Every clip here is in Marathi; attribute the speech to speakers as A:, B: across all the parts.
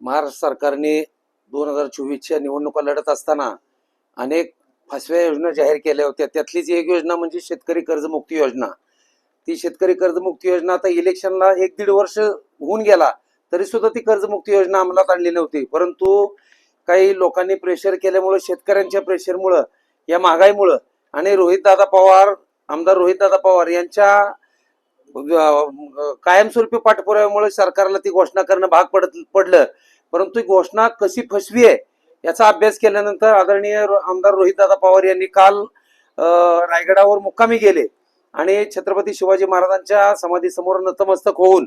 A: महाराष्ट्र सरकारने 2024च्या निवडणुका लढत असताना अनेक फसव्या योजना जाहीर केल्या होत्या. त्यातलीच एक योजना म्हणजे शेतकरी कर्जमुक्ती योजना. ती शेतकरी कर्जमुक्ती योजना आता इलेक्शनला 1-1.5 वर्ष होऊन गेला तरी सुद्धा ती कर्जमुक्ती योजना अंमलात आणली नव्हती. परंतु काही लोकांनी प्रेशर केल्यामुळे, शेतकऱ्यांच्या प्रेशरमुळं, या महागाईमुळं आणि आमदार रोहितदादा पवार यांच्या कायमस्वरूपी पाठपुराव्यामुळे सरकारला ती घोषणा करणं भाग पडलं. परंतु ही घोषणा कशी फसवी आहे याचा अभ्यास केल्यानंतर आदरणीय आमदार रोहितदादा पवार यांनी काल रायगडावर मुक्कामी गेले आणि छत्रपती शिवाजी महाराजांच्या समाधीसमोर नतमस्तक होऊन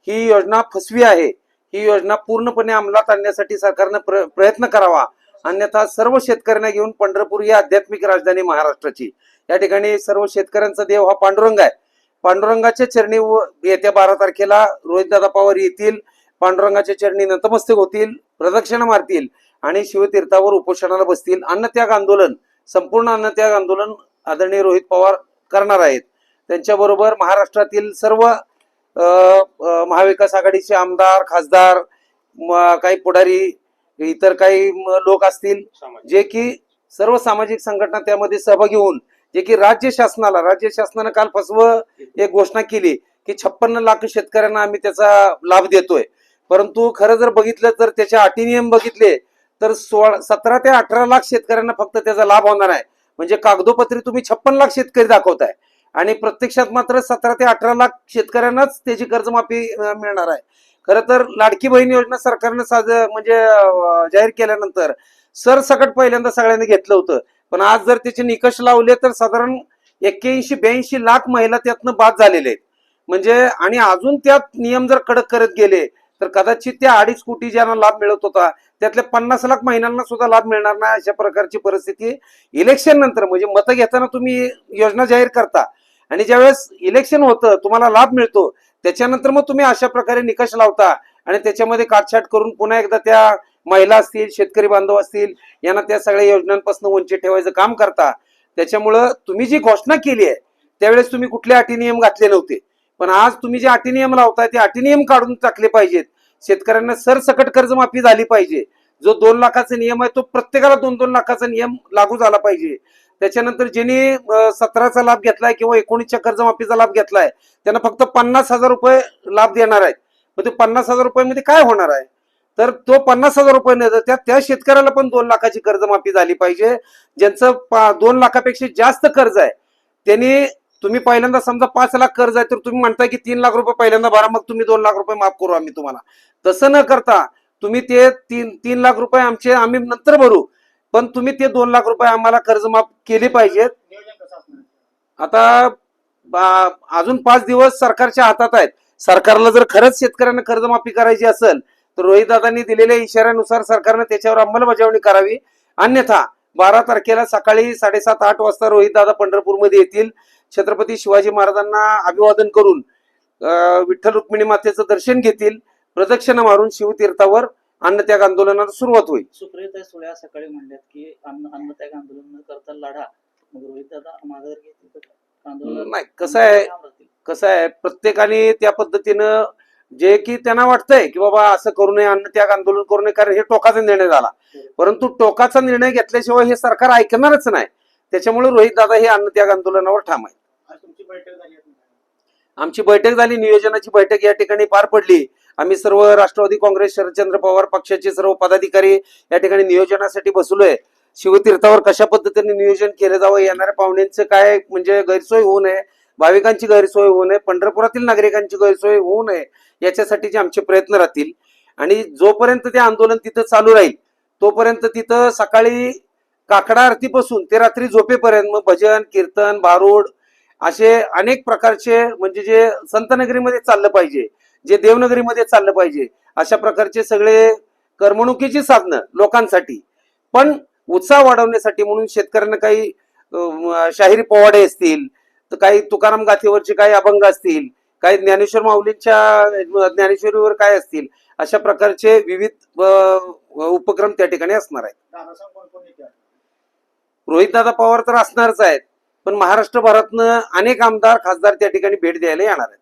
A: ही योजना फसवी आहे, ही योजना पूर्णपणे अंमलात आणण्यासाठी सरकारनं प्रयत्न करावा, अन्यथा सर्व शेतकऱ्यांना घेऊन पंढरपूर ही आध्यात्मिक राजधानी महाराष्ट्राची, या ठिकाणी सर्व शेतकऱ्यांचा देव हा पांडुरंग आहे. पांडुरंगाच्या चरणी येत्या 12 तारखेला रोहितदादा पवार येतील, पांडुरंगाच्या चरणी नतमस्तक होतील, प्रदक्षिणा मारतील आणि शिवतीर्थावर उपोषणाला बसतील. अन्नत्याग आंदोलन, संपूर्ण अन्नत्याग आंदोलन आदरणीय रोहित पवार करणार आहेत. त्यांच्याबरोबर महाराष्ट्रातील सर्व महाविकास आघाडीचे आमदार, खासदार, काही पुढारी, इतर काही लोक असतील, जे की सर्व सामाजिक संघटना त्यामध्ये सहभागी होऊन, जे की राज्य शासनानं काल फसवं एक घोषणा केली की 56 लाख शेतकऱ्यांना आम्ही त्याचा लाभ देतोय. परंतु खरं जर बघितलं तर त्याच्या अटी नियम बघितले तर 17 ते 18 लाख शेतकऱ्यांना फक्त त्याचा लाभ होणार आहे. म्हणजे कागदोपत्री तुम्ही 56 लाख शेतकरी दाखवताय आणि प्रत्यक्षात मात्र 17 ते 18 लाख शेतकऱ्यांनाच त्याची कर्जमाफी मिळणार आहे. खरं तर लाडकी बहीण योजना सरकारनं जाहीर केल्यानंतर सरसकट पहिल्यांदा सगळ्यांनी घेतलं होतं. पण आज जर त्याचे निकष लावले तर साधारण 81-82 लाख महिला त्यातनं बाद झालेले आहेत. म्हणजे आणि अजून त्यात नियम जर कडक करत गेले तर कदाचित त्या 2.5 कोटी ज्यांना लाभ मिळत होता त्यातल्या 50 लाख महिलांना सुद्धा लाभ मिळणार नाही. अशा प्रकारची परिस्थिती इलेक्शन नंतर, म्हणजे मतं घेताना तुम्ही योजना जाहीर करता आणि ज्यावेळेस इलेक्शन होतं, तुम्हाला लाभ मिळतो, त्याच्यानंतर मग तुम्ही अशा प्रकारे निकष लावता आणि त्याच्यामध्ये काटछाट करून पुन्हा एकदा त्या महिला असतील, शेतकरी बांधव असतील, यांना त्या सगळ्या योजनांपासून वंचित ठेवायचं काम करता. त्याच्यामुळं तुम्ही जी घोषणा केली आहे त्यावेळेस तुम्ही कुठले अटी नियम घातले नव्हते, पण आज तुम्ही जे अटी नियम लावताय ते अटी नियम काढून टाकले पाहिजेत. शेतकऱ्यांना सरसकट कर्जमाफी झाली पाहिजे. जो 2 लाखाचा नियम आहे तो प्रत्येकाला 2-2 लाखाचा नियम लागू झाला पाहिजे. त्याच्यानंतर ज्यांनी 17चा लाभ घेतलाय किंवा 19च्या कर्जमाफीचा लाभ घेतलाय त्यांना फक्त 50,000 रुपये लाभ देणार आहेत. मग ते 50,000 रुपयामध्ये काय होणार आहे? तर तो 50,000 रुपये न देता त्या शेतकऱ्याला पण 2 लाखाची कर्जमाफी झाली पाहिजे. ज्यांचं 2 लाखापेक्षा जास्त कर्ज आहे त्यांनी, तुम्ही पहिल्यांदा समजा 5 लाख कर्ज आहे तर तुम्ही म्हणताय की 3 लाख रुपये पहिल्यांदा भरा, मग तुम्ही 2 लाख रुपये माफ करू आम्ही तुम्हाला. तसं न करता तुम्ही ते 3 लाख रुपये आम्ही नंतर भरू, पण तुम्ही ते 2 लाख रुपये आम्हाला कर्ज माफ केले पाहिजेत. आता अजून 5 दिवस सरकारच्या हातात आहेत. सरकारला जर खरंच शेतकऱ्यांना कर्जमाफी करायची असेल तर रोहितदादांनी दिलेल्या इशाऱ्यानुसार सरकारनं त्याच्यावर अंमलबजावणी करावी. अन्यथा 12 तारखेला सकाळी 7:30-8 वाजता रोहितदादा पंढरपूरमध्ये येतील. छत्रपती शिवाजी महाराजांना अभिवादन करून विठ्ठल रुक्मिणी मातेचं दर्शन घेतील, प्रदक्षिणा मारून शिवतीर्थावर अन्नत्याग आंदोलनाला सुरुवात होईल.
B: सुप्रियाताई सुळे सकाळी म्हणल्यात की अन्नत्याग आंदोलन न करता लढा, मग रोहितदादा माघार घेतील.
A: नाही, कसं आहे प्रत्येकाने त्या पद्धतीनं जे की त्यांना वाटतंय की बाबा असं करू नये, अन्नत्याग आंदोलन करू नये, कारण हे टोकाचा निर्णय झाला. परंतु टोकाचा निर्णय घेतल्याशिवाय हे सरकार ऐकणारच नाही. त्याच्यामुळे रोहितदादा हे अन्नत्याग आंदोलनावर ठाम आहे. आमची बैठक झाली, नियोजनाची बैठक या ठिकाणी पार पडली. आम्ही सर्व राष्ट्रवादी काँग्रेस शरदचंद्र पवार पक्षाचे सर्व पदाधिकारी या ठिकाणी नियोजनासाठी बसलोय. शिवतीर्थावर कशा पद्धतीने नियोजन केलं जावं, येणाऱ्या पाहुण्यांचं काय म्हणजे गैरसोय होऊ नये, भाविकांची गैरसोय होऊ नये, पंढरपुरातील नागरिकांची गैरसोय होऊ नये, याच्यासाठीचे आमचे प्रयत्न राहतील. आणि जोपर्यंत ते आंदोलन तिथं चालू राहील तोपर्यंत तिथं सकाळी काकडा आरतीपासून ते रात्री झोपेपर्यंत मग भजन, कीर्तन, भारूड असे अनेक प्रकारचे, म्हणजे जे संतनगरीमध्ये चाललं पाहिजे, जे देवनगरीमध्ये चाललं पाहिजे, अशा प्रकारचे सगळे करमणुकीची साधनं लोकांसाठी, पण उत्साह वाढवण्यासाठी म्हणून शेतकऱ्यांना काही शाहिरी पोवाडे असतील, तर काही तुकाराम गाथेवरचे काही अभंग असतील, काही ज्ञानेश्वर माऊलींच्या ज्ञानेश्वरीवर काय असतील, अशा प्रकारचे विविध उपक्रम त्या ठिकाणी असणार आहेत. रोहितदादा पवार तर असणारच आहेत, पण महाराष्ट्रभरातनं अनेक आमदार, खासदार त्या ठिकाणी भेट द्यायला येणार आहेत.